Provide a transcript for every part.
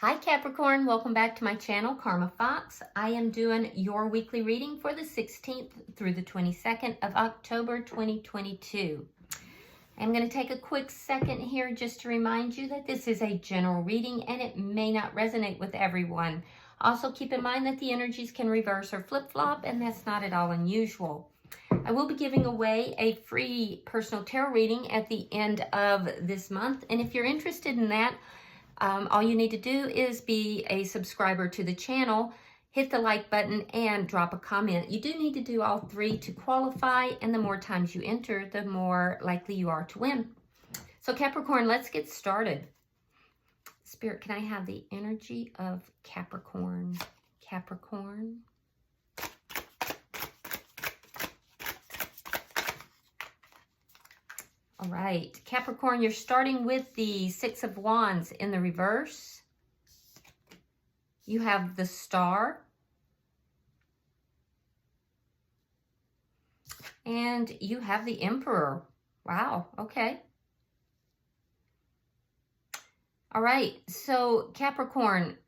Hi Capricorn, welcome back to my channel, Karma Fox. I am doing your weekly reading for the 16th through the 22nd of October 2022. I'm going to take a quick second here just to remind you that this is a general reading and it may not resonate with everyone. Also keep in mind that the energies can reverse or flip-flop, and that's not at all unusual. I will be giving away a free personal tarot reading at the end of this month, and if you're interested in that, all you need to do is be a subscriber to the channel, hit the like button, and drop a comment. You do need to do all three to qualify, and the more times you enter, the more likely you are to win. So Capricorn, let's get started. Spirit, can I have the energy of Capricorn? Capricorn. All right, Capricorn, you're starting with the Six of Wands in the reverse. You have the Star. And you have the Emperor. Wow, okay. All right, so Capricorn,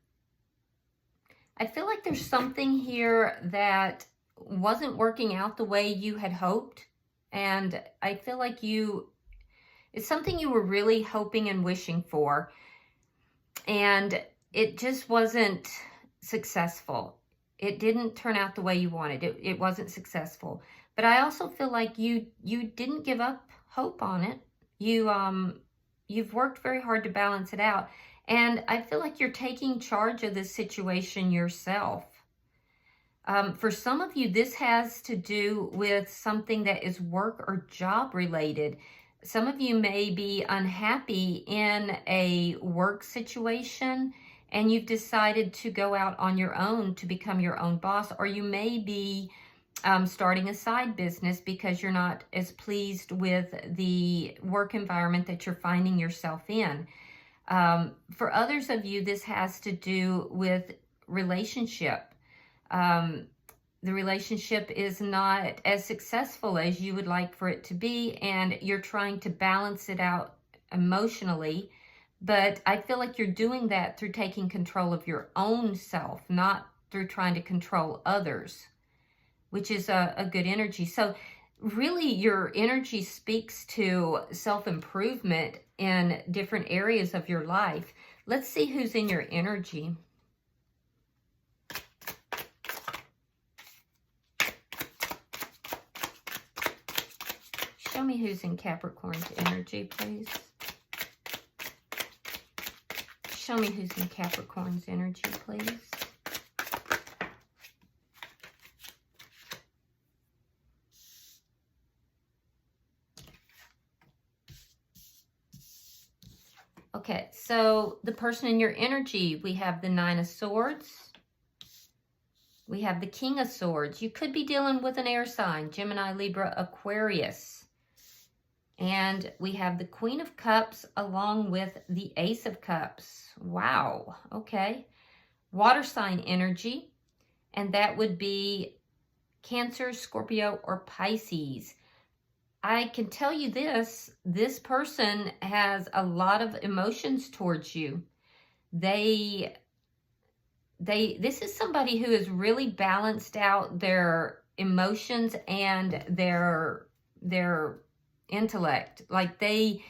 I feel like there's something here that wasn't working out the way you had hoped. And I feel like it's something you were really hoping and wishing for, and it just wasn't successful. It didn't turn out the way you wanted. It wasn't successful. But I also feel like you didn't give up hope on it. You've worked very hard to balance it out, and I feel like you're taking charge of this situation yourself. For some of you, this has to do with something that is work or job related. Some of you may be unhappy in a work situation and you've decided to go out on your own to become your own boss, or you may be starting a side business because you're not as pleased with the work environment that you're finding yourself in. For others of you, this has to do with relationship. The relationship is not as successful as you would like for it to be, and you're trying to balance it out emotionally. But I feel like you're doing that through taking control of your own self, not through trying to control others, which is a good energy. So really your energy speaks to self-improvement in different areas of your life. Let's see who's in your energy. Show me who's in Capricorn's energy, please. Show me who's in Capricorn's energy, please. Okay, so the person in your energy, we have the Nine of Swords. We have the King of Swords. You could be dealing with an air sign, Gemini, Libra, Aquarius. And we have the Queen of Cups along with the Ace of Cups. Wow, okay. Water sign energy, and that would be Cancer, Scorpio, or Pisces. I can tell you this person has a lot of emotions towards you. This is somebody who has really balanced out their emotions and their intellect. Like they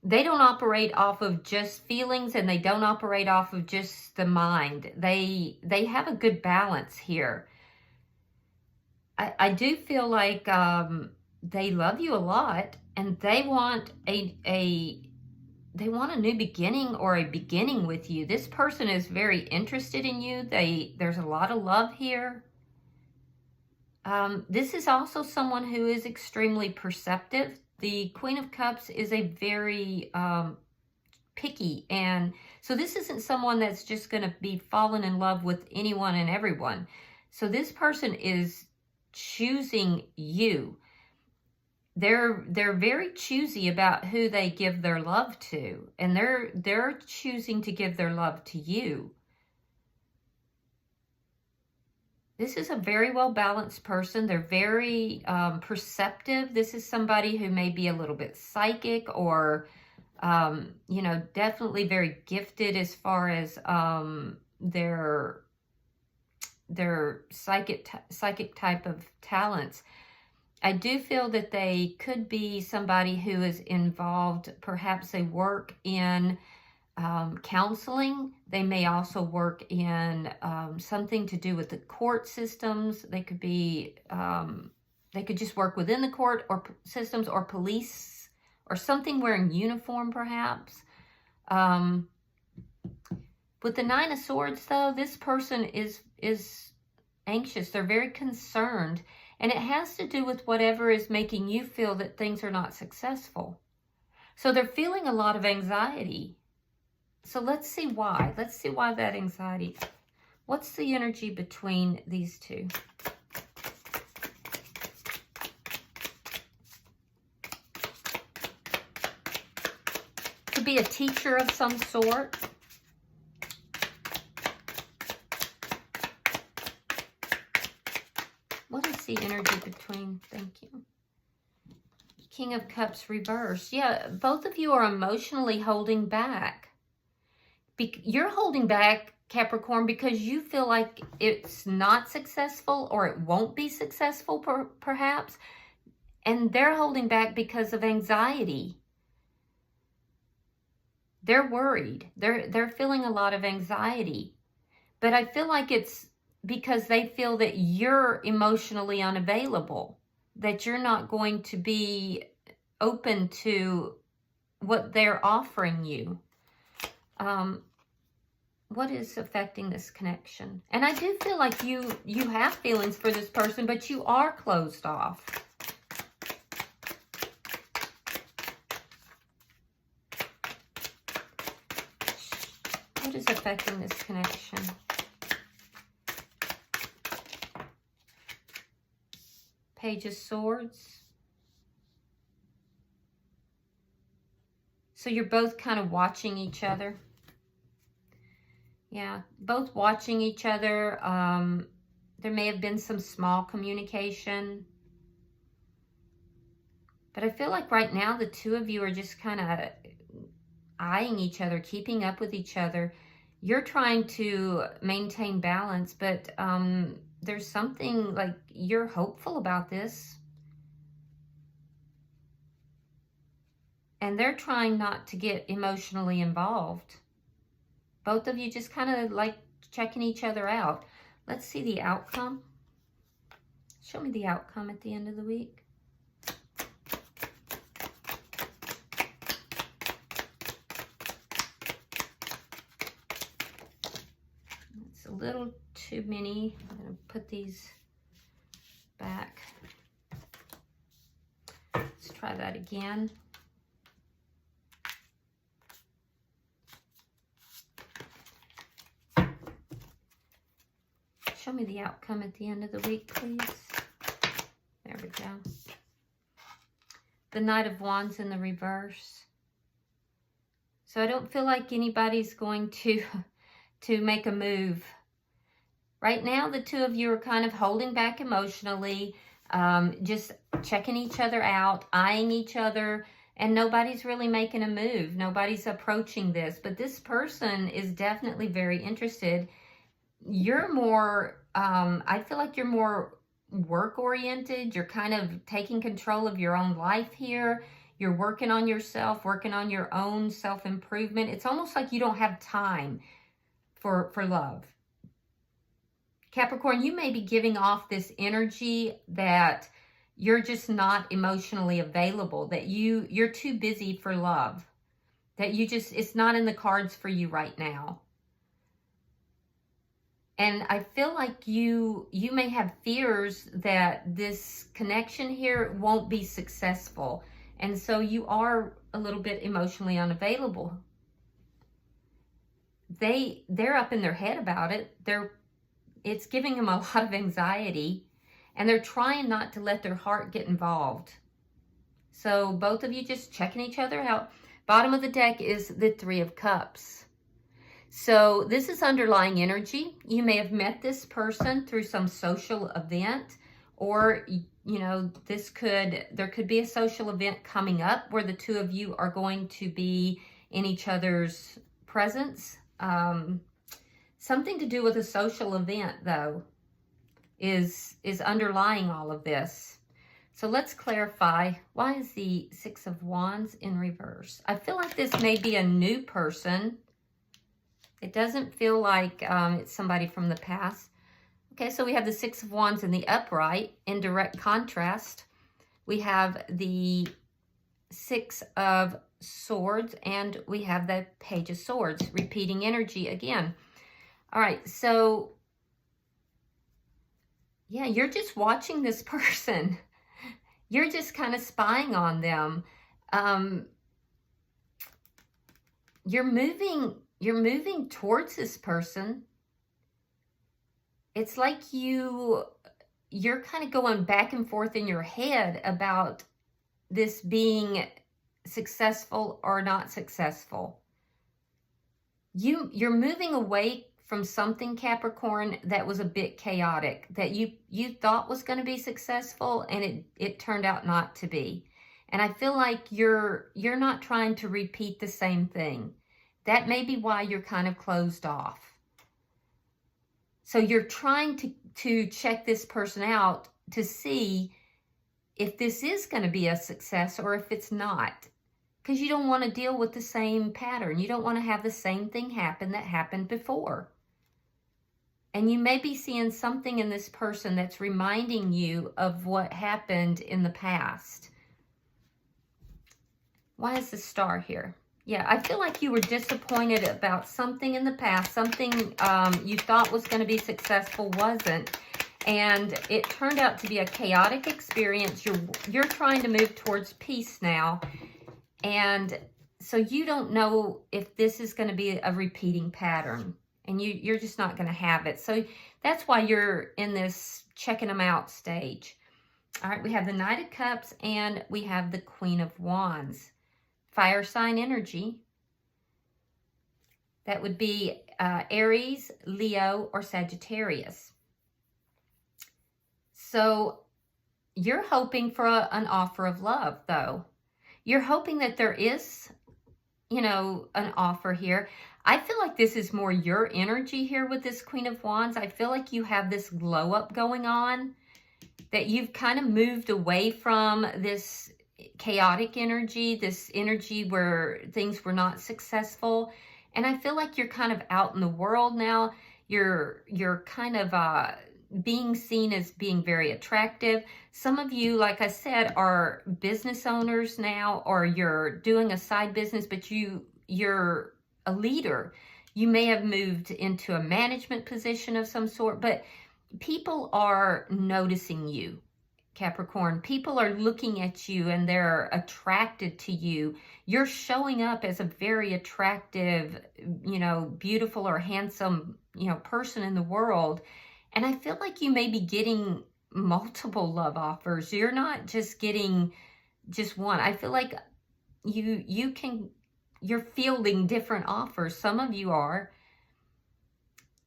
don't operate off of just feelings, and they don't operate off of just the mind. They have a good balance here. I do feel like they love you a lot, and they want a new beginning, or a beginning with you. This person is very interested in you. There's a lot of love here. This is also someone who is extremely perceptive. The Queen of Cups is a very picky, and so this isn't someone that's just going to be falling in love with anyone and everyone. So this person is choosing you. They're very choosy about who they give their love to, and they're choosing to give their love to you. This is a very well-balanced person. They're very perceptive. This is somebody who may be a little bit psychic, or You know, definitely very gifted as far as their psychic type of talents. I do feel that they could be somebody who is involved. Perhaps they work in counseling. They may also work in something to do with the court systems. They could be, they could just work within the court or systems, or police, or something wearing uniform perhaps. With the Nine of Swords though, this person is anxious. They're very concerned. And it has to do with whatever is making you feel that things are not successful. So they're feeling a lot of anxiety. So let's see why. Let's see why that anxiety. What's the energy between these two? Could be a teacher of some sort. What is the energy between? Thank you. King of Cups reversed. Yeah, both of you are emotionally holding back. You're holding back, Capricorn, because you feel like it's not successful, or it won't be successful perhaps. And they're holding back because of anxiety. They're worried. They're feeling a lot of anxiety. But I feel like it's because they feel that you're emotionally unavailable, that you're not going to be open to what they're offering you. What is affecting this connection? And I do feel like you have feelings for this person, but you are closed off. What is affecting this connection? Page of Swords. So you're both kind of watching each other. Yeah, both watching each other. There may have been some small communication. But I feel like right now the two of you are just kind of eyeing each other, keeping up with each other. You're trying to maintain balance, but there's something like you're hopeful about this. And they're trying not to get emotionally involved. Both of you just kind of like checking each other out. Let's see the outcome. Show me the outcome at the end of the week. It's a little too many. I'm going to put these back. Let's try that again. Show me the outcome at the end of the week, please. There we go. The Knight of Wands in the reverse. So I don't feel like anybody's going to make a move. Right now, the two of you are kind of holding back emotionally, just checking each other out, eyeing each other, and nobody's really making a move. Nobody's approaching this, but this person is definitely very interested. You're more, I feel like you're more work-oriented. You're kind of taking control of your own life here. You're working on yourself, working on your own self-improvement. It's almost like you don't have time for love. Capricorn, you may be giving off this energy that you're just not emotionally available, that you're too busy for love, that it's not in the cards for you right now. And I feel like you may have fears that this connection here won't be successful. And so you are a little bit emotionally unavailable. They're up in their head about it. It's giving them a lot of anxiety. And they're trying not to let their heart get involved. So both of you just checking each other out. Bottom of the deck is the Three of Cups. So this is underlying energy. You may have met this person through some social event, Or, you know, there could be a social event coming up where the two of you are going to be in each other's presence. Something to do with a social event, though, is underlying all of this. So let's clarify, why is the Six of Wands in reverse? I feel like this may be a new person. It doesn't feel like it's somebody from the past. Okay, so we have the Six of Wands in the upright in direct contrast. We have the Six of Swords, and we have the Page of Swords, repeating energy again. All right, so yeah, you're just watching this person. You're just kind of spying on them. You're moving towards this person. It's like you're kind of going back and forth in your head about this being successful or not successful. You're moving away from something, Capricorn, that was a bit chaotic, that you thought was going to be successful, and it turned out not to be. And I feel like you're not trying to repeat the same thing. That may be why you're kind of closed off. So you're trying to check this person out to see if this is going to be a success or if it's not. Because you don't want to deal with the same pattern. You don't want to have the same thing happen that happened before. And you may be seeing something in this person that's reminding you of what happened in the past. Why is the Star here? Yeah, I feel like you were disappointed about something in the past. Something you thought was going to be successful wasn't. And it turned out to be a chaotic experience. You're trying to move towards peace now. And so you don't know if this is going to be a repeating pattern. And you're just not going to have it. So that's why you're in this checking them out stage. All right, we have the Knight of Cups and we have the Queen of Wands. Fire sign energy. That would be Aries, Leo, or Sagittarius. So you're hoping for an offer of love, though. You're hoping that there is, you know, an offer here. I feel like this is more your energy here with this Queen of Wands. I feel like you have this glow up going on, that you've kind of moved away from this chaotic energy, this energy where things were not successful. And I feel like you're kind of out in the world now. You're kind of being seen as being very attractive. Some of you, like I said, are business owners now, or you're doing a side business, but you're a leader. You may have moved into a management position of some sort, but people are noticing you, Capricorn. People are looking at you and they're attracted to you. You're showing up as a very attractive, you know, beautiful or handsome, you know, person in the world. And I feel like you may be getting multiple love offers. You're not just getting just one. I feel like you're fielding different offers. Some of you are,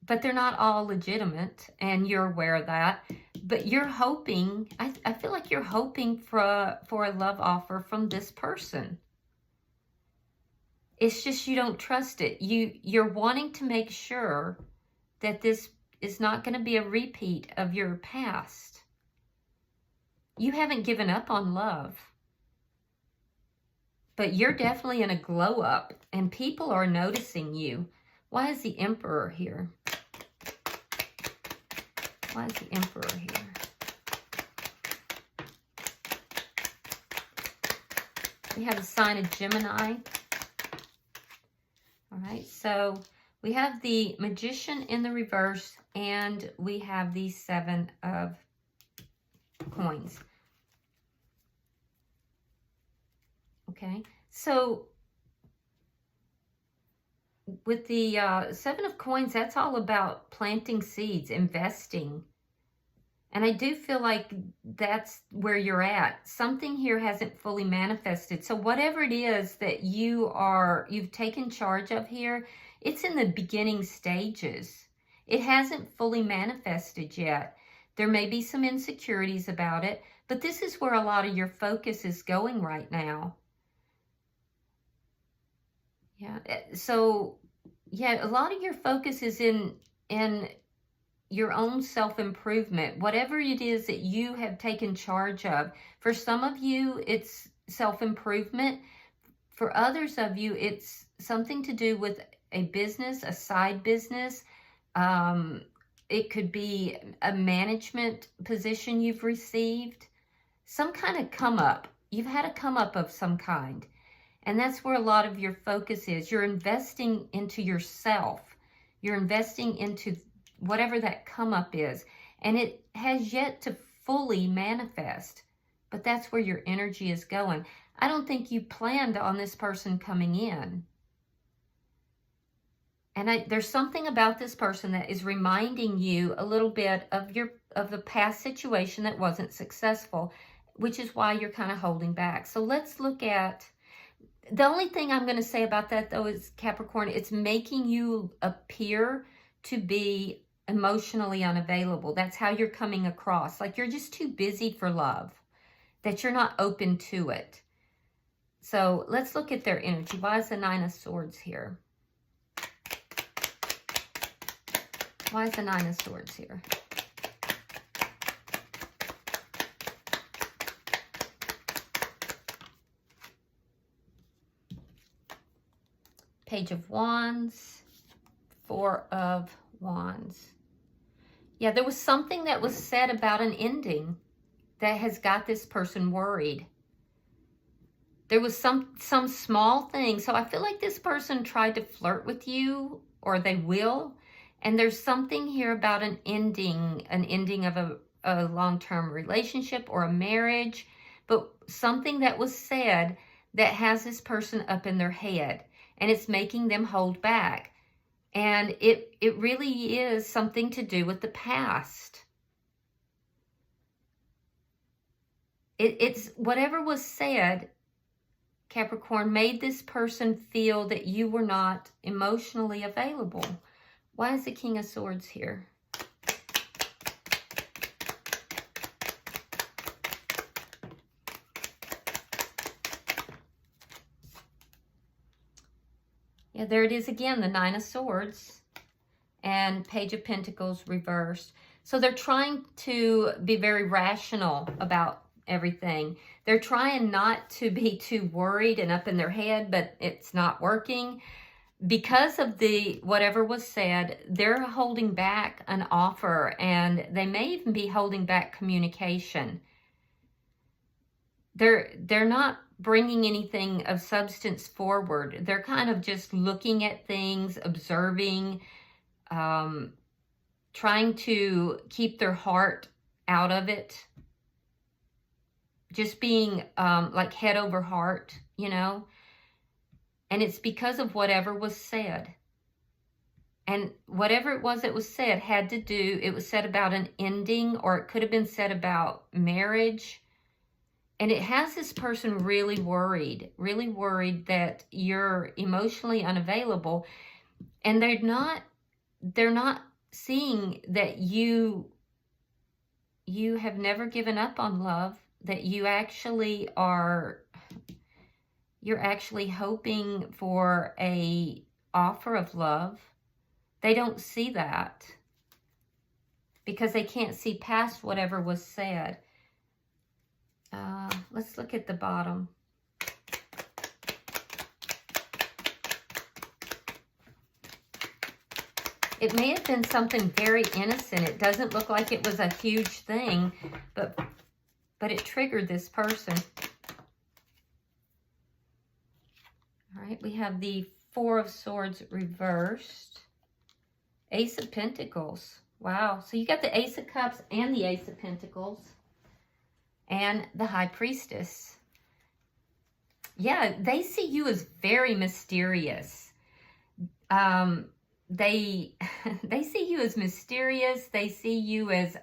but they're not all legitimate, and you're aware of that. But you're hoping, I feel like you're hoping for a love offer from this person. It's just you don't trust it. You're wanting to make sure that this is not going to be a repeat of your past. You haven't given up on love, but you're definitely in a glow up, and people are noticing you. Why is the Emperor here? Why is the Emperor here? We have the sign of Gemini. All right, so we have the Magician in the reverse, and we have the Seven of Coins. Okay, so with the Seven of Coins, that's all about planting seeds, investing. And I do feel like that's where you're at. Something here hasn't fully manifested. So whatever it is that you've taken charge of here, it's in the beginning stages. It hasn't fully manifested yet. There may be some insecurities about it, but this is where a lot of your focus is going right now. Yeah, so yeah, a lot of your focus is in your own self-improvement, whatever it is that you have taken charge of. For some of you, it's self-improvement. For others of you, it's something to do with a business, a side business. It could be a management position you've received, some kind of come up. You've had a come up of some kind. And that's where a lot of your focus is. You're investing into yourself. You're investing into whatever that come up is. And it has yet to fully manifest. But that's where your energy is going. I don't think you planned on this person coming in. And there's something about this person that is reminding you a little bit of the past situation that wasn't successful, which is why you're kind of holding back. So let's look at, the only thing I'm going to say about that though is, Capricorn, it's making you appear to be emotionally unavailable. That's how you're coming across. Like you're just too busy for love, that you're not open to it. So let's look at their energy. Why is the Nine of Swords here? Why is the Nine of Swords here? Page of Wands, Four of Wands. Yeah, there was something that was said about an ending that has got this person worried. There was some small thing. So I feel like this person tried to flirt with you, or they will. And there's something here about an ending of a long-term relationship or a marriage, but something that was said that has this person up in their head, and it's making them hold back. And it really is something to do with the past. It's whatever was said, Capricorn, made this person feel that you were not emotionally available. Why is the King of Swords here? Yeah, there it is again, the Nine of Swords and Page of Pentacles reversed. So they're trying to be very rational about everything. They're trying not to be too worried and up in their head, but it's not working. Because of whatever was said, they're holding back an offer, and they may even be holding back communication. They're not bringing anything of substance forward. They're kind of just looking at things, observing, trying to keep their heart out of it. Just being like head over heart, you know. And it's because of whatever was said. And whatever it was that was said had to do, it was said about an ending, or it could have been said about marriage. And it has this person really worried that you're emotionally unavailable. And they're not seeing that you have never given up on love, that you actually are, you're actually hoping for a offer of love. They don't see that because they can't see past whatever was said. Let's look at the bottom. It may have been something very innocent. It doesn't look like it was a huge thing, but it triggered this person. All right, we have the Four of Swords reversed. Ace of Pentacles. Wow. So you got the Ace of Cups and the Ace of Pentacles. And the High Priestess. Yeah, they see you as very mysterious. They see you as mysterious. They see you as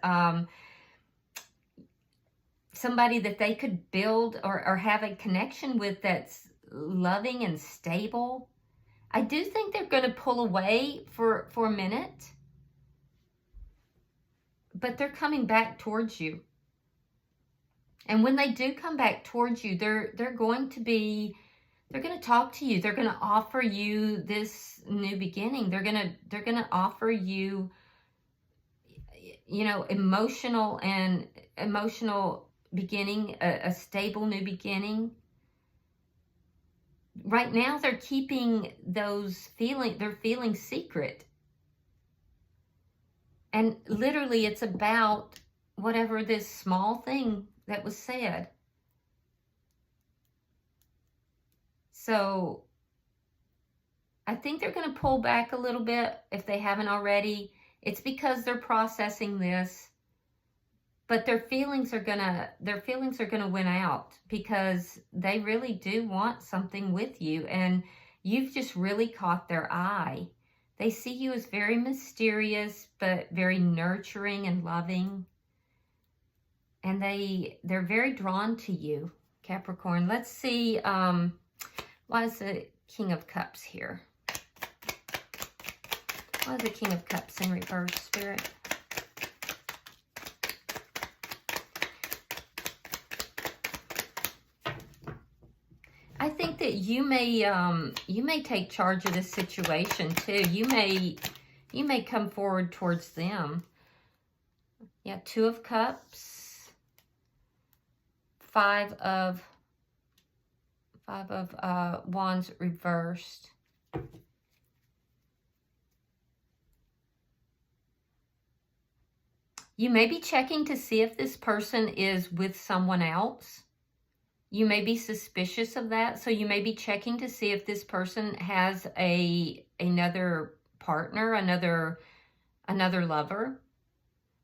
somebody that they could build or have a connection with that's loving and stable. I do think they're going to pull away for a minute. but they're coming back towards you. And when they do come back towards you, they're going to talk to you. They're going to offer you this new beginning. They're going to offer you, emotional beginning, a stable new beginning. Right now, they're keeping their feelings secret. And literally, it's about whatever this small thing that was said. So I think they're going to pull back a little bit if they haven't already. It's because they're processing this, but their feelings are gonna win out, because they really do want something with you, and you've just really caught their eye. They see you as very mysterious, but very nurturing and loving. And they're very drawn to you, Capricorn. Let's see, why is the King of Cups here? Why is the King of Cups in reverse, Spirit? I think that you may take charge of this situation too. You may come forward towards them. Yeah, Two of Cups, Five of Wands reversed. You may be checking to see if this person is with someone else. You may be suspicious of that, so you may be checking to see if this person has another partner, another lover.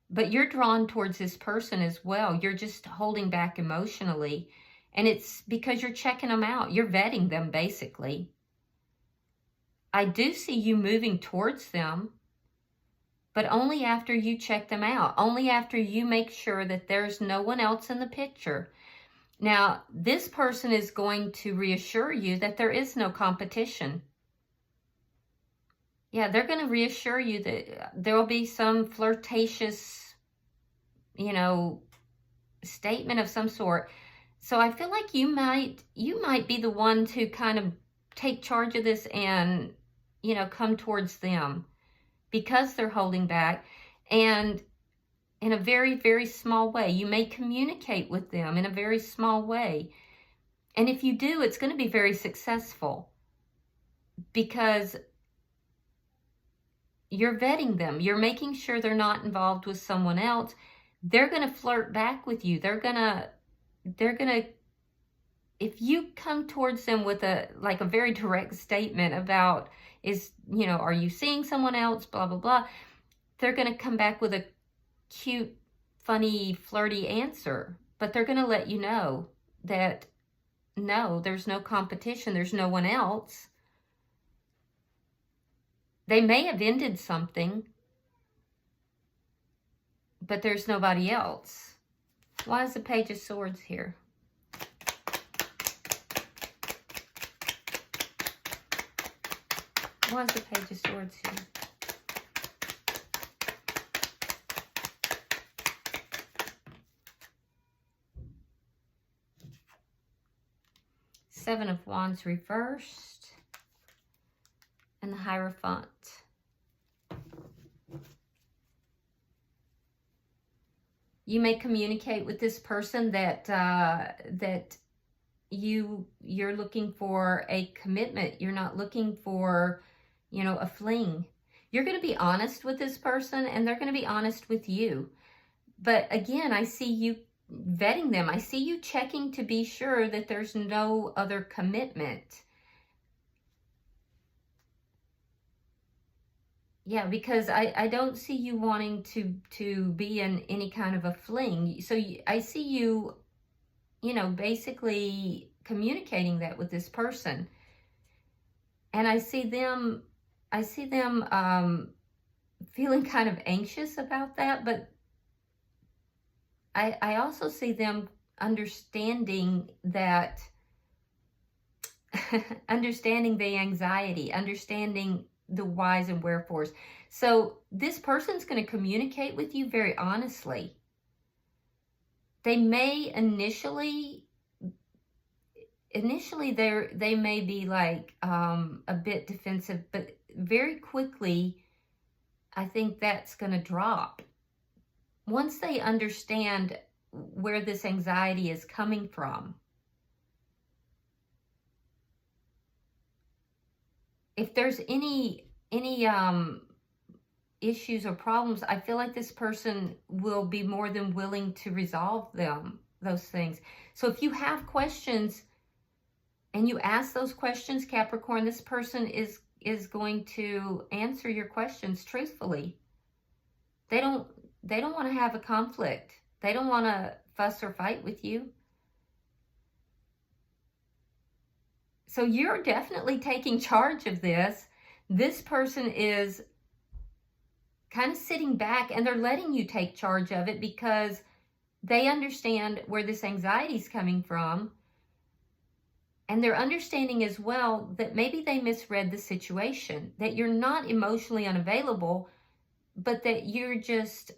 But you're drawn towards this person as well. You're just holding back emotionally. And it's because you're checking them out. You're vetting them, basically. I do see you moving towards them, but only after you check them out. Only after you make sure that there's no one else in the picture. Now, this person is going to reassure you that there is no competition. Yeah, they're going to reassure you that there will be some flirtatious, statement of some sort. So I feel like you might be the one to kind of take charge of this and, come towards them, because they're holding back. And in a very, very small way, you may communicate with them in a very small way. And if you do, it's going to be very successful, because you're vetting them. You're making sure they're not involved with someone else. They're going to flirt back with you. They're going to, if you come towards them with a very direct statement about, are you seeing someone else, blah, blah, blah, they're going to come back with a cute, funny, flirty answer. But they're going to let you know that, no, there's no competition. There's no one else. They may have ended something, but there's nobody else. Why is the Page of Swords here? Why is the Page of Swords here? Seven of Wands reversed. And the Hierophant. You may communicate with this person that you're looking for a commitment. You're not looking for, a fling. You're going to be honest with this person, and they're going to be honest with you. But again, I see you vetting them. I see you checking to be sure that there's no other commitment. Yeah, because I don't see you wanting to be in any kind of a fling. So I see you, basically communicating that with this person. And I see them feeling kind of anxious about that, but I also see them understanding that, understanding the anxiety, understanding the whys and wherefores. So this person's going to communicate with you very honestly. They may initially they may be like a bit defensive, but very quickly I think that's going to drop. Once they understand where this anxiety is coming from. If there's any issues or problems, I feel like this person will be more than willing to resolve those things. So if you have questions and you ask those questions, Capricorn, this person is going to answer your questions truthfully. They don't want to have a conflict. They don't want to fuss or fight with you. So you're definitely taking charge of this. This person is kind of sitting back and they're letting you take charge of it because they understand where this anxiety is coming from. And they're understanding as well that maybe they misread the situation, that you're not emotionally unavailable, but that you're just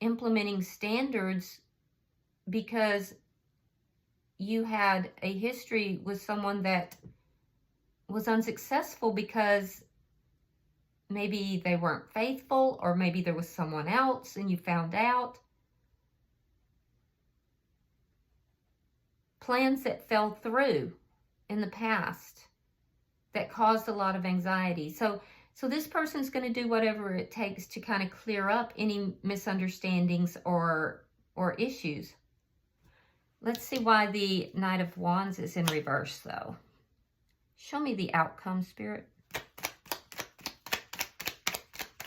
implementing standards because you had a history with someone that was unsuccessful because maybe they weren't faithful, or maybe there was someone else and you found out. Plans that fell through in the past that caused a lot of anxiety. So this person's going to do whatever it takes to kind of clear up any misunderstandings or issues. Let's see why the Knight of Wands is in reverse, though. Show me the outcome, Spirit.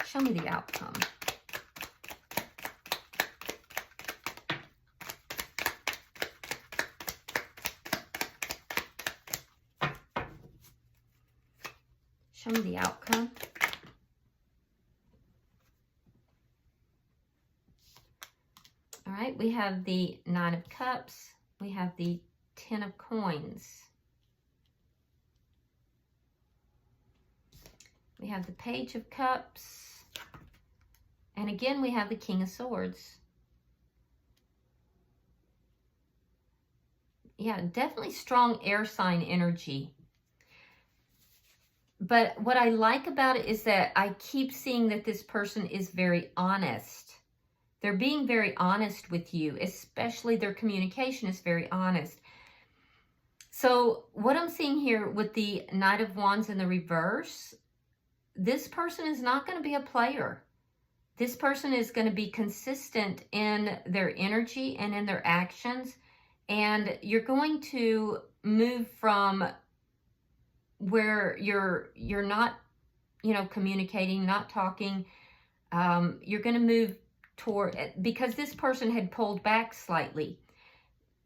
Show me the outcome. Show me the outcome. All right, we have the Nine of Cups. We have the Ten of Coins. We have the Page of Cups. And again, we have the King of Swords. Yeah, definitely strong air sign energy. But what I like about it is that I keep seeing that this person is very honest. They're being very honest with you, especially their communication is very honest. So what I'm seeing here with the Knight of Wands in the reverse, this person is not going to be a player. This person is going to be consistent in their energy and in their actions. And you're going to move from where you're not, communicating, not talking. You're going to move toward, because this person had pulled back slightly.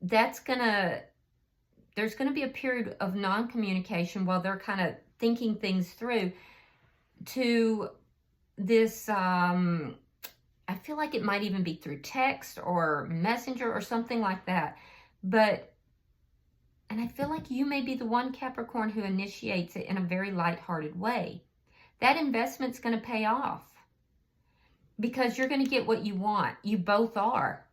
There's going to be a period of non-communication while they're kind of thinking things through, to this, I feel like it might even be through text or messenger or something like that. And I feel like you may be the one, Capricorn, who initiates it in a very lighthearted way. That investment's going to pay off because you're going to get what you want. You both are.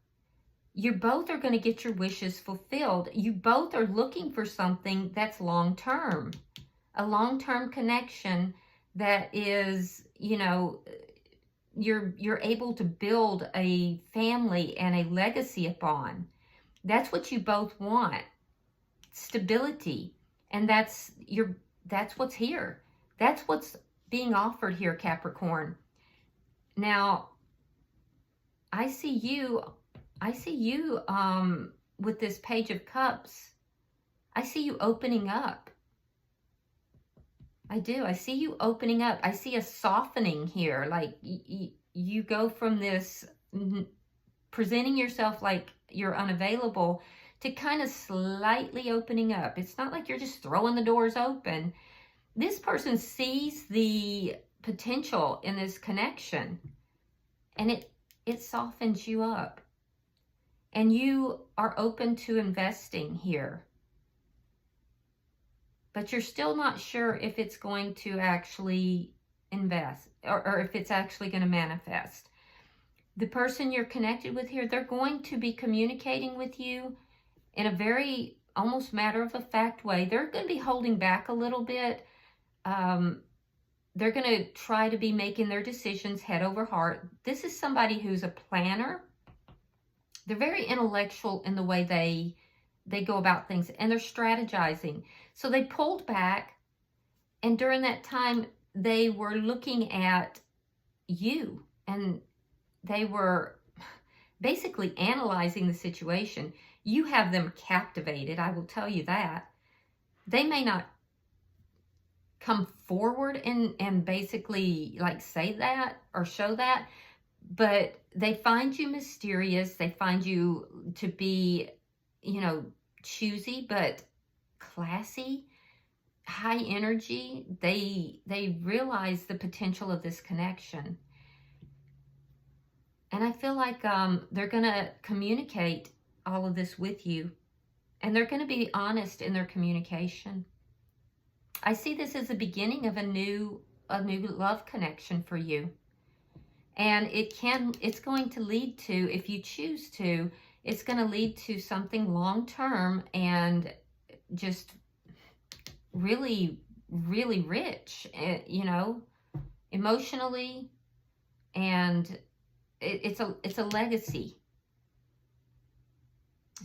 You both are going to get your wishes fulfilled. You both are looking for something that's long-term, a long-term connection that is, you're able to build a family and a legacy upon. That's what you both want. Stability. And that's what's here. That's what's being offered here, Capricorn. Now, I see you with this Page of Cups. I see you opening up. I do. I see you opening up. I see a softening here. Like you go from this presenting yourself like you're unavailable to kind of slightly opening up. It's not like you're just throwing the doors open. This person sees the potential in this connection, and it softens you up. And you are open to investing here. But you're still not sure if it's going to actually invest, or if it's actually going to manifest. The person you're connected with here, they're going to be communicating with you in a very almost matter-of-fact way. They're going to be holding back a little bit. They're going to try to be making their decisions head over heart. This is somebody who's a planner. They're very intellectual in the way they go about things, and they're strategizing. So they pulled back, and during that time, they were looking at you, and they were basically analyzing the situation. You have them captivated, I will tell you that. They may not come forward and basically like say that or show that, but they find you mysterious. They find you to be, you know, choosy but classy, high energy. They realize the potential of this connection. And I feel like they're going to communicate all of this with you, and they're going to be honest in their communication. I see this as the beginning of a new love connection for you. And it's going to lead to, if you choose to, it's going to lead to something long-term and just really, really rich, you know, emotionally, and it's a legacy.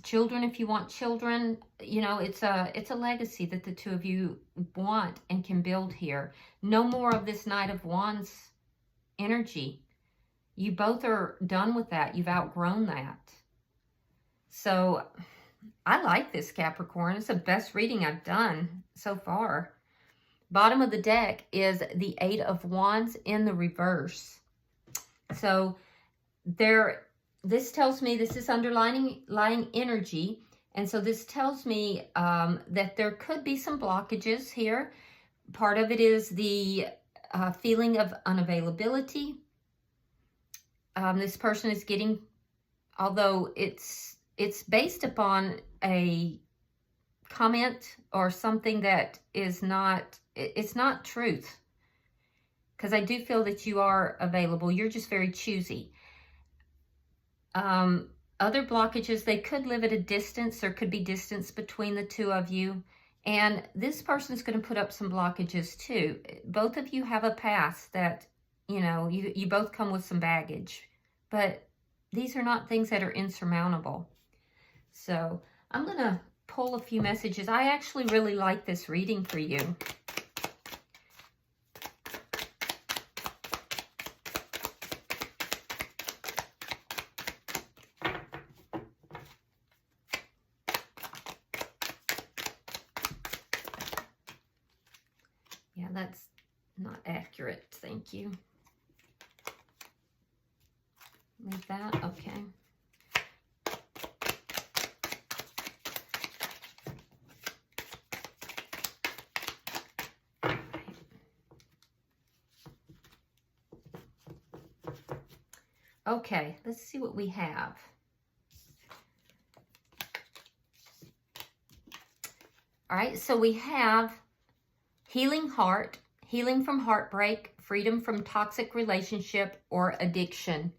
Children, if you want children, you know, it's a legacy that the two of you want and can build here. No more of this Knight of Wands energy. You both are done with that. You've outgrown that. So I like this, Capricorn. It's the best reading I've done so far. Bottom of the deck is the Eight of Wands in the reverse. So this tells me this is underlying energy. And so this tells me that there could be some blockages here. Part of it is the feeling of unavailability. This person is getting, although it's based upon a comment or something that is not, it's not truth. Because I do feel that you are available. You're just very choosy. Other blockages, they could live at a distance. There could be distance between the two of you. And this person is going to put up some blockages too. Both of you have a past that, you know, you both come with some baggage. But these are not things that are insurmountable. So I'm going to pull a few messages. I actually really like this reading for you. Yeah, that's not accurate. Thank you. Leave that. Okay. Okay, let's see what we have. All right, so we have healing heart, healing from heartbreak, freedom from toxic relationship or addiction.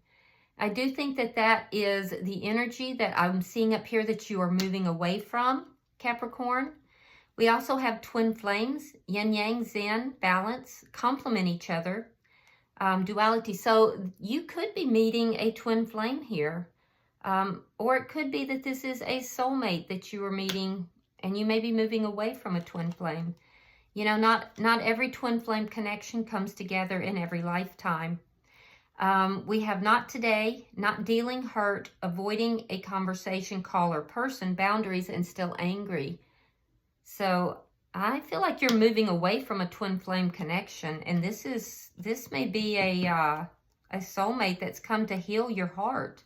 I do think that that is the energy that I'm seeing up here that you are moving away from, Capricorn. We also have twin flames, yin, yang, zen, balance, complement each other. Duality. So you could be meeting a twin flame here. Or it could be that this is a soulmate that you are meeting and you may be moving away from a twin flame. You know, not every twin flame connection comes together in every lifetime. We have not today, not dealing, hurt, avoiding a conversation, call, or person, boundaries, and still angry. So I feel like you're moving away from a twin flame connection, and this may be a soulmate that's come to heal your heart.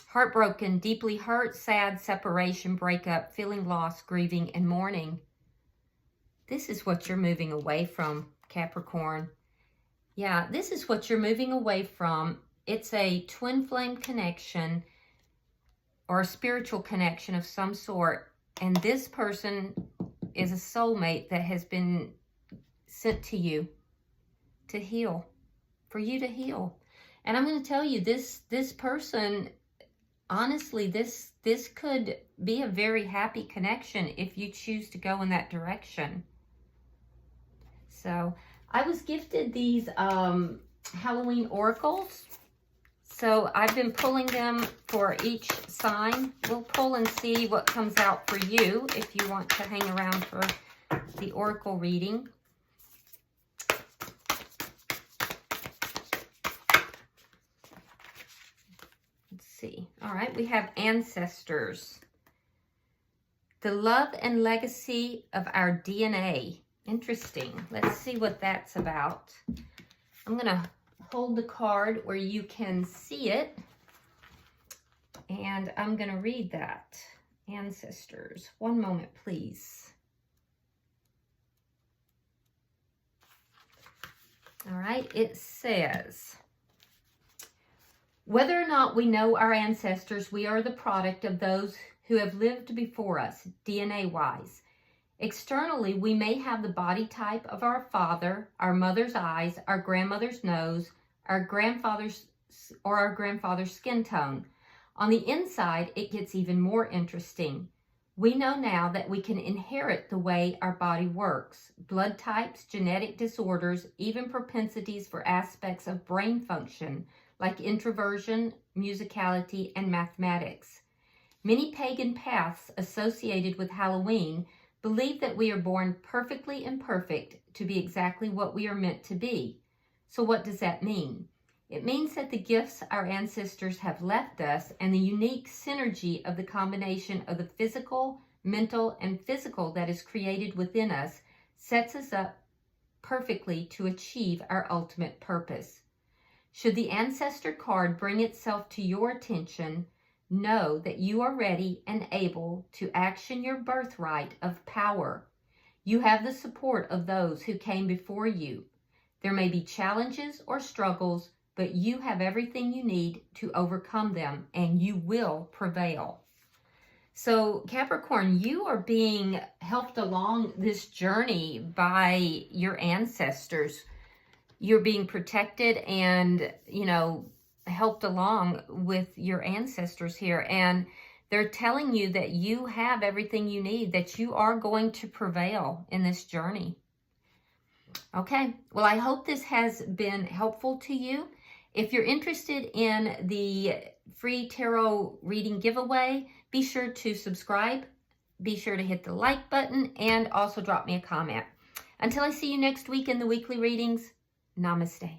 Heartbroken, deeply hurt, sad, separation, breakup, feeling lost, grieving, and mourning. This is what you're moving away from, Capricorn. Yeah, this is what you're moving away from. It's a twin flame connection or a spiritual connection of some sort, and this person is a soulmate that has been sent to you. to heal, for you to heal. And I'm going to tell you, this person, honestly, this could be a very happy connection if you choose to go in that direction. So I was gifted these Halloween oracles. So I've been pulling them for each sign. We'll pull and see what comes out for you if you want to hang around for the oracle reading. Let's see. All right, we have ancestors. The love and legacy of our DNA. Interesting. Let's see what that's about. I'm going to hold the card where you can see it, and I'm going to read that. Ancestors. One moment, please. All right, it says, whether or not we know our ancestors, we are the product of those who have lived before us, DNA-wise. Externally, we may have the body type of our father, our mother's eyes, our grandmother's nose, our grandfather's skin tone. On the inside, it gets even more interesting. We know now that we can inherit the way our body works, blood types, genetic disorders, even propensities for aspects of brain function, like introversion, musicality, and mathematics. Many pagan paths associated with Halloween believe that we are born perfectly imperfect to be exactly what we are meant to be. So what does that mean? It means that the gifts our ancestors have left us and the unique synergy of the combination of the physical, mental, and physical that is created within us sets us up perfectly to achieve our ultimate purpose. Should the ancestor card bring itself to your attention, know that you are ready and able to action your birthright of power. You have the support of those who came before you. There may be challenges or struggles, but you have everything you need to overcome them, and you will prevail. So Capricorn, you are being helped along this journey by your ancestors. You're being protected and, helped along with your ancestors here, and they're telling you that you have everything you need, that you are going to prevail in this journey. Okay, well, I hope this has been helpful to you. If you're interested in the free tarot reading giveaway, be sure to subscribe, be sure to hit the like button, and also drop me a comment. Until I see you next week in the weekly readings, namaste.